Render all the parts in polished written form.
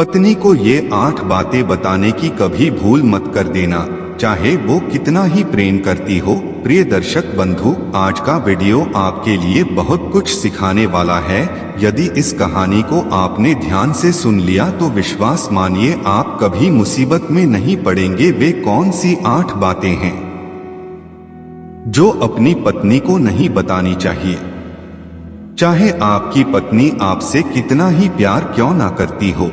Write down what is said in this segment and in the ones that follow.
पत्नी को ये 8 बातें बताने की कभी भूल मत कर देना, चाहे वो कितना ही प्रेम करती हो। प्रिय दर्शक बंधु, आज का वीडियो आपके लिए बहुत कुछ सिखाने वाला है। यदि इस कहानी को आपने ध्यान से सुन लिया तो विश्वास मानिए आप कभी मुसीबत में नहीं पड़ेंगे। वे कौन सी 8 बातें हैं जो अपनी पत्नी को नहीं बतानी चाहिए, चाहे आपकी पत्नी आपसे कितना ही प्यार क्यों ना करती हो।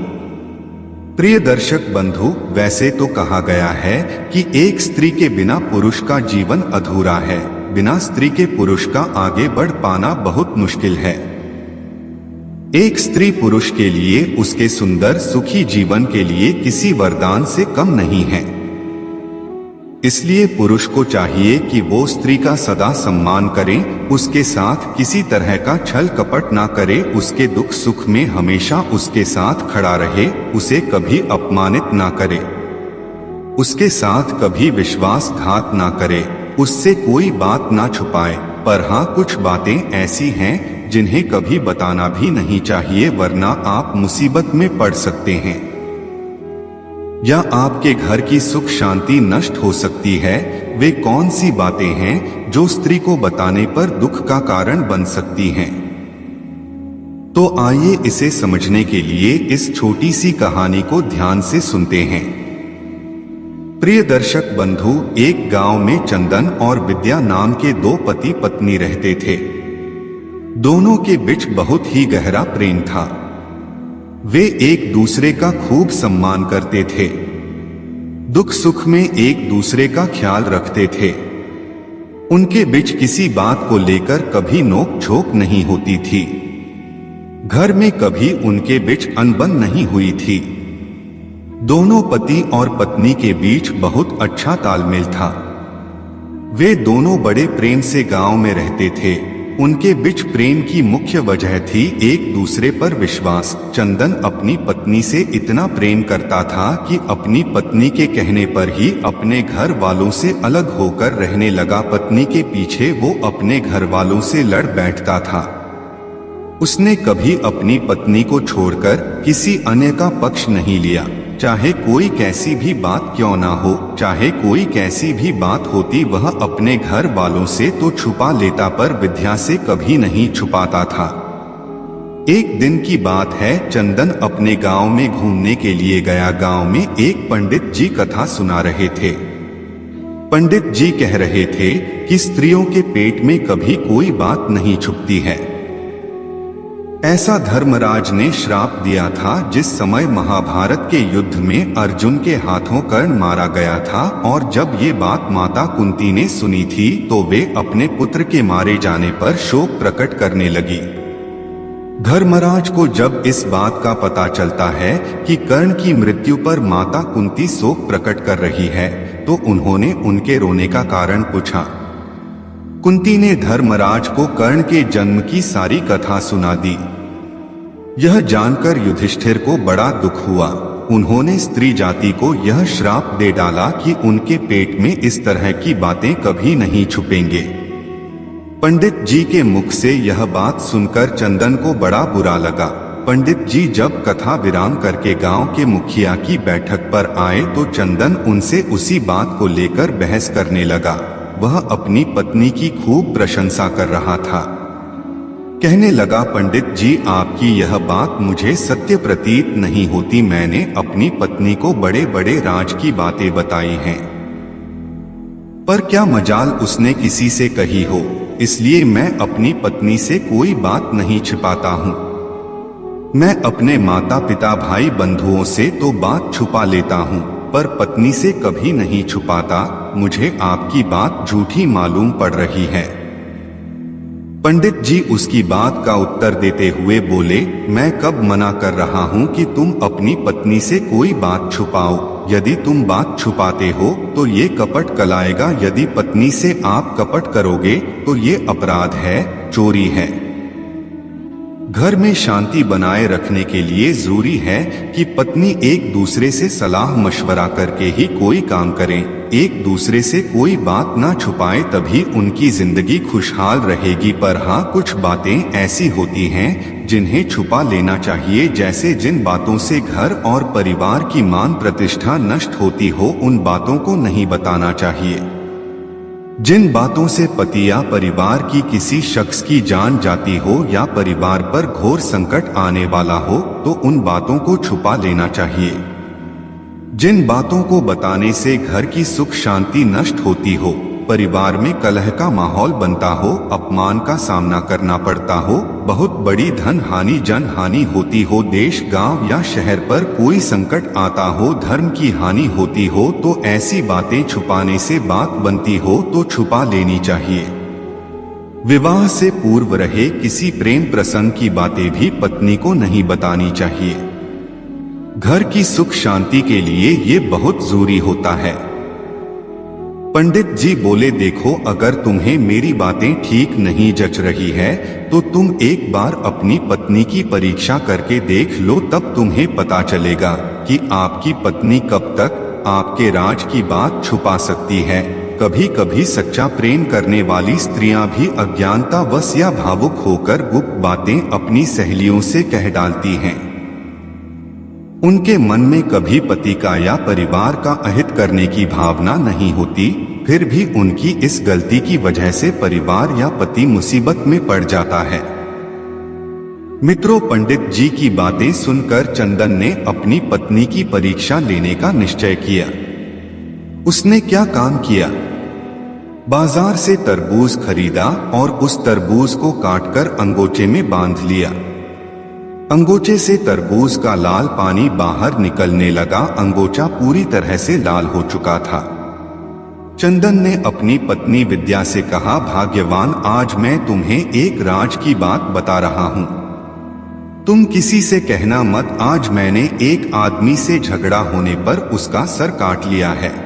प्रिय दर्शक बंधु, वैसे तो कहा गया है कि एक स्त्री के बिना पुरुष का जीवन अधूरा है। बिना स्त्री के पुरुष का आगे बढ़ पाना बहुत मुश्किल है। एक स्त्री पुरुष के लिए उसके सुंदर सुखी जीवन के लिए किसी वरदान से कम नहीं है। इसलिए पुरुष को चाहिए कि वो स्त्री का सदा सम्मान करे, उसके साथ किसी तरह का छल कपट ना करे, उसके दुख सुख में हमेशा उसके साथ खड़ा रहे, उसे कभी अपमानित ना करे, उसके साथ कभी विश्वासघात ना करे, उससे कोई बात ना छुपाए। पर हाँ, कुछ बातें ऐसी हैं जिन्हें कभी बताना भी नहीं चाहिए, वरना आप मुसीबत में पड़ सकते हैं या आपके घर की सुख शांति नष्ट हो सकती है। वे कौन सी बातें हैं जो स्त्री को बताने पर दुख का कारण बन सकती हैं? तो आइए इसे समझने के लिए इस छोटी सी कहानी को ध्यान से सुनते हैं। प्रिय दर्शक बंधु, एक गांव में चंदन और विद्या नाम के 2 पति पत्नी रहते थे। दोनों के बीच बहुत ही गहरा प्रेम था। वे एक दूसरे का खूब सम्मान करते थे, दुख सुख में एक दूसरे का ख्याल रखते थे। उनके बीच किसी बात को लेकर कभी नोक झोंक नहीं होती थी। घर में कभी उनके बीच अनबन नहीं हुई थी। दोनों पति और पत्नी के बीच बहुत अच्छा तालमेल था। वे दोनों बड़े प्रेम से गांव में रहते थे। उनके बीच प्रेम की मुख्य वजह थी एक दूसरे पर विश्वास। चंदन अपनी पत्नी से इतना प्रेम करता था कि अपनी पत्नी के कहने पर ही अपने घर वालों से अलग होकर रहने लगा। पत्नी के पीछे वो अपने घर वालों से लड़ बैठता था। उसने कभी अपनी पत्नी को छोड़कर किसी अन्य का पक्ष नहीं लिया, चाहे कोई कैसी भी बात क्यों ना हो। चाहे कोई कैसी भी बात होती वह अपने घर वालों से तो छुपा लेता, पर विद्या से कभी नहीं छुपाता था। एक दिन की बात है, चंदन अपने गांव में घूमने के लिए गया। गांव में एक पंडित जी कथा सुना रहे थे। पंडित जी कह रहे थे कि स्त्रियों के पेट में कभी कोई बात नहीं छुपती है। ऐसा धर्मराज ने श्राप दिया था जिस समय महाभारत के युद्ध में अर्जुन के हाथों कर्ण मारा गया था। और जब ये बात माता कुंती ने सुनी थी तो वे अपने पुत्र के मारे जाने पर शोक प्रकट करने लगी। धर्मराज को जब इस बात का पता चलता है कि कर्ण की मृत्यु पर माता कुंती शोक प्रकट कर रही है तो उन्होंने उनके रोने का कारण पूछा। कुंती ने धर्मराज को कर्ण के जन्म की सारी कथा सुना दी। यह जानकर युधिष्ठिर को बड़ा दुख हुआ। उन्होंने स्त्री जाति को यह श्राप दे डाला कि उनके पेट में इस तरह की बातें कभी नहीं छुपेंगे। पंडित जी के मुख से यह बात सुनकर चंदन को बड़ा बुरा लगा। पंडित जी जब कथा विराम करके गांव के मुखिया की बैठक पर आए तो चंदन उनसे उसी बात को लेकर बहस करने लगा। वह अपनी पत्नी की खूब प्रशंसा कर रहा था। कहने लगा, पंडित जी आपकी यह बात मुझे सत्य प्रतीत नहीं होती। मैंने अपनी पत्नी को बड़े बड़े राज की बातें बताई हैं, पर क्या मजाल उसने किसी से कही हो, इसलिए मैं अपनी पत्नी से कोई बात नहीं छिपाता हूँ। मैं अपने माता पिता भाई बंधुओं से तो बात छुपा लेता हूँ, पर पत्नी से कभी नहीं छुपाता। मुझे आपकी बात झूठी मालूम पड़ रही है। पंडित जी उसकी बात का उत्तर देते हुए बोले, मैं कब मना कर रहा हूँ कि तुम अपनी पत्नी से कोई बात छुपाओ। यदि तुम बात छुपाते हो तो ये कपट कहलाएगा। यदि पत्नी से आप कपट करोगे तो ये अपराध है, चोरी है। घर में शांति बनाए रखने के लिए जरूरी है कि पत्नी एक दूसरे से सलाह मशवरा करके ही कोई काम करें, एक दूसरे से कोई बात ना छुपाएं, तभी उनकी जिंदगी खुशहाल रहेगी। पर हाँ, कुछ बातें ऐसी होती हैं जिन्हें छुपा लेना चाहिए, जैसे जिन बातों से घर और परिवार की मान प्रतिष्ठा नष्ट होती हो उन बातों को नहीं बताना चाहिए। जिन बातों से पति या परिवार की किसी शख्स की जान जाती हो या परिवार पर घोर संकट आने वाला हो तो उन बातों को छुपा लेना चाहिए। जिन बातों को बताने से घर की सुख शांति नष्ट होती हो, परिवार में कलह का माहौल बनता हो, अपमान का सामना करना पड़ता हो, बहुत बड़ी धन हानि जन हानि होती हो, देश गांव या शहर पर कोई संकट आता हो, धर्म की हानि होती हो, तो ऐसी बातें छुपाने से बात बनती हो तो छुपा लेनी चाहिए। विवाह से पूर्व रहे किसी प्रेम प्रसंग की बातें भी पत्नी को नहीं बतानी चाहिए। घर की सुख शांति के लिए ये बहुत जरूरी होता है। पंडित जी बोले, देखो, अगर तुम्हें मेरी बातें ठीक नहीं जच रही है तो तुम एक बार अपनी पत्नी की परीक्षा करके देख लो, तब तुम्हें पता चलेगा कि आपकी पत्नी कब तक आपके राज की बात छुपा सकती है। कभी कभी सच्चा प्रेम करने वाली स्त्रियां भी अज्ञानतावश या भावुक होकर गुप्त बातें अपनी सहेलियों से कह डालती हैं। उनके मन में कभी पति का या परिवार का अहित करने की भावना नहीं होती, फिर भी उनकी इस गलती की वजह से परिवार या पति मुसीबत में पड़ जाता है। मित्रों, पंडित जी की बातें सुनकर चंदन ने अपनी पत्नी की परीक्षा लेने का निश्चय किया। उसने क्या काम किया? बाजार से तरबूज खरीदा और उस तरबूज को काटकर अंगोचे में बांध लिया। अंगोचे से तरबूज का लाल पानी बाहर निकलने लगा। अंगोचा पूरी तरह से लाल हो चुका था। चंदन ने अपनी पत्नी विद्या से कहा, भाग्यवान, आज मैं तुम्हें एक राज की बात बता रहा हूं। तुम किसी से कहना मत, आज मैंने एक आदमी से झगड़ा होने पर उसका सर काट लिया है।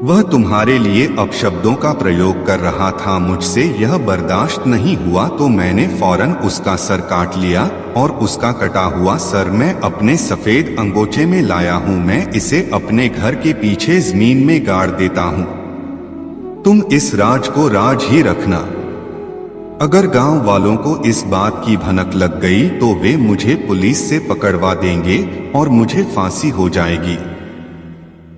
वह तुम्हारे लिए अपशब्दों का प्रयोग कर रहा था। मुझसे यह बर्दाश्त नहीं हुआ तो मैंने फौरन उसका सर काट लिया और उसका कटा हुआ सर मैं अपने सफेद अंगोचे में लाया हूं। मैं इसे अपने घर के पीछे जमीन में गाड़ देता हूं। तुम इस राज को राज ही रखना। अगर गांव वालों को इस बात की भनक लग गई तो वे मुझे पुलिस से पकड़वा देंगे और मुझे फांसी हो जाएगी।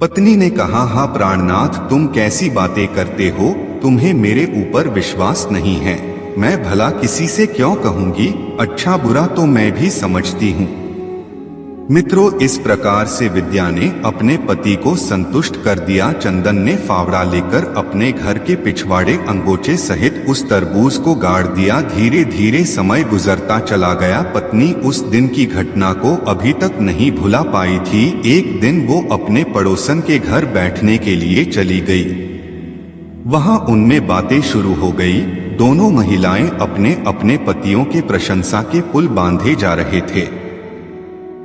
पत्नी ने कहा, हाँ प्राणनाथ, तुम कैसी बातें करते हो? तुम्हें मेरे ऊपर विश्वास नहीं है। मैं भला किसी से क्यों कहूंगी? अच्छा बुरा तो मैं भी समझती हूँ। मित्रों, इस प्रकार से विद्या ने अपने पति को संतुष्ट कर दिया। चंदन ने फावड़ा लेकर अपने घर के पिछवाड़े अंगोचे सहित उस तरबूज को गाड़ दिया। धीरे धीरे समय गुजरता चला गया। पत्नी उस दिन की घटना को अभी तक नहीं भुला पाई थी। एक दिन वो अपने पड़ोसन के घर बैठने के लिए चली गई। वहां उनमें बातें शुरू हो गई। दोनों महिलाएं अपने अपने पतियों के प्रशंसा के पुल बांधे जा रहे थे।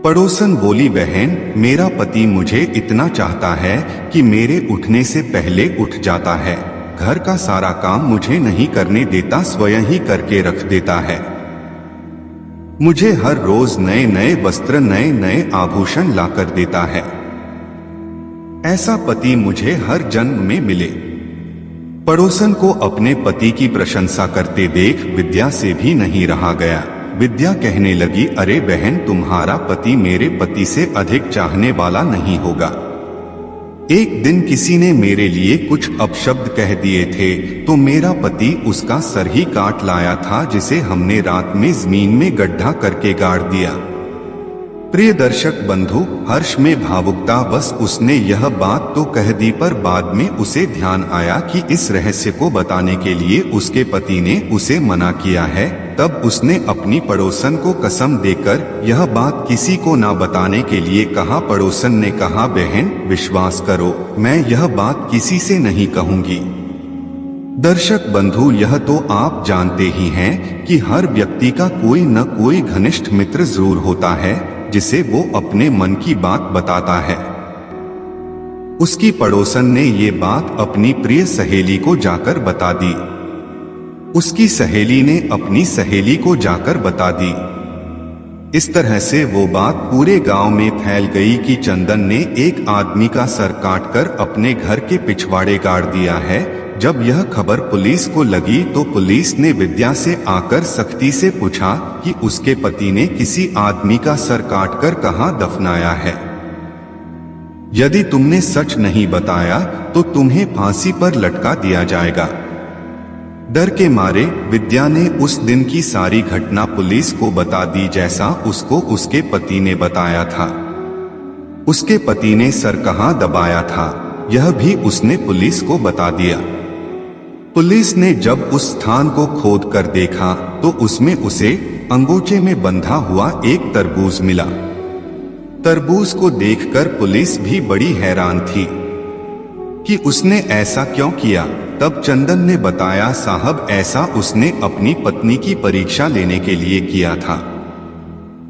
पड़ोसन बोली, बहन, मेरा पति मुझे इतना चाहता है कि मेरे उठने से पहले उठ जाता है। घर का सारा काम मुझे नहीं करने देता, स्वयं ही करके रख देता है। मुझे हर रोज नए नए वस्त्र, नए नए आभूषण लाकर देता है। ऐसा पति मुझे हर जन्म में मिले। पड़ोसन को अपने पति की प्रशंसा करते देख विद्या से भी नहीं रहा गया। विद्या कहने लगी, अरे बहन, तुम्हारा पति मेरे पति से अधिक चाहने वाला नहीं होगा। एक दिन किसी ने मेरे लिए कुछ अपशब्द कह दिए थे तो मेरा पति उसका सर ही काट लाया था, जिसे हमने रात में जमीन में गड्ढा करके गाड़ दिया। प्रिय दर्शक बंधु, हर्ष में भावुकता बस उसने यह बात तो कह दी, पर बाद में उसे ध्यान आया कि इस रहस्य को बताने के लिए उसके पति ने उसे मना किया है। तब उसने अपनी पड़ोसन को कसम देकर यह बात किसी को ना बताने के लिए कहा। पड़ोसन ने कहा, बहन विश्वास करो, मैं यह बात किसी से नहीं कहूंगी। दर्शक बंधु, यह तो आप जानते ही हैं कि हर व्यक्ति का कोई न कोई घनिष्ठ मित्र जरूर होता है जिसे वो अपने मन की बात बताता है। उसकी पड़ोसन ने ये बात अपनी प्रिय सहेली को जाकर बता दी। उसकी सहेली ने अपनी सहेली को जाकर बता दी। इस तरह से वो बात पूरे गांव में फैल गई कि चंदन ने एक आदमी का सर काटकर अपने घर के पिछवाड़े गाड़ दिया है। जब यह खबर पुलिस को लगी तो पुलिस ने विद्या से आकर सख्ती से पूछा कि उसके पति ने किसी आदमी का सर काटकर कहां दफनाया है। यदि तुमने सच नहीं बताया तो तुम्हें फांसी पर लटका दिया जाएगा। डर के मारे विद्या ने उस दिन की सारी घटना पुलिस को बता दी, जैसा उसको उसके पति ने बताया था। उसके पति ने सर कहां दबाया था यह भी उसने पुलिस को बता दिया। पुलिस ने जब उस स्थान को खोद कर देखा तो उसमें उसे अंगोछे में बंधा हुआ एक तरबूज मिला। तरबूज को देखकर पुलिस भी बड़ी हैरान थी कि उसने ऐसा क्यों किया। तब चंदन ने बताया, साहब ऐसा उसने अपनी पत्नी की परीक्षा लेने के लिए किया था।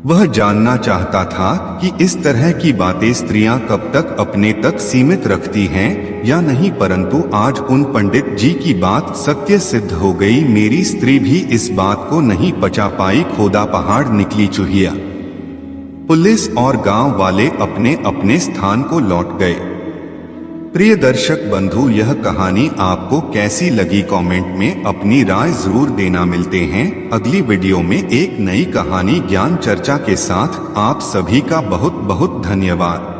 वह जानना चाहता था कि इस तरह की बातें स्त्रियां कब तक अपने तक सीमित रखती हैं या नहीं, परंतु आज उन पंडित जी की बात सत्य सिद्ध हो गई। मेरी स्त्री भी इस बात को नहीं पचा पाई। खोदा पहाड़ निकली चूहिया। पुलिस और गांव वाले अपने अपने स्थान को लौट गए। प्रिय दर्शक बंधु, यह कहानी आपको कैसी लगी कमेंट में अपनी राय जरूर देना। मिलते हैं अगली वीडियो में एक नई कहानी ज्ञान चर्चा के साथ। आप सभी का बहुत बहुत धन्यवाद।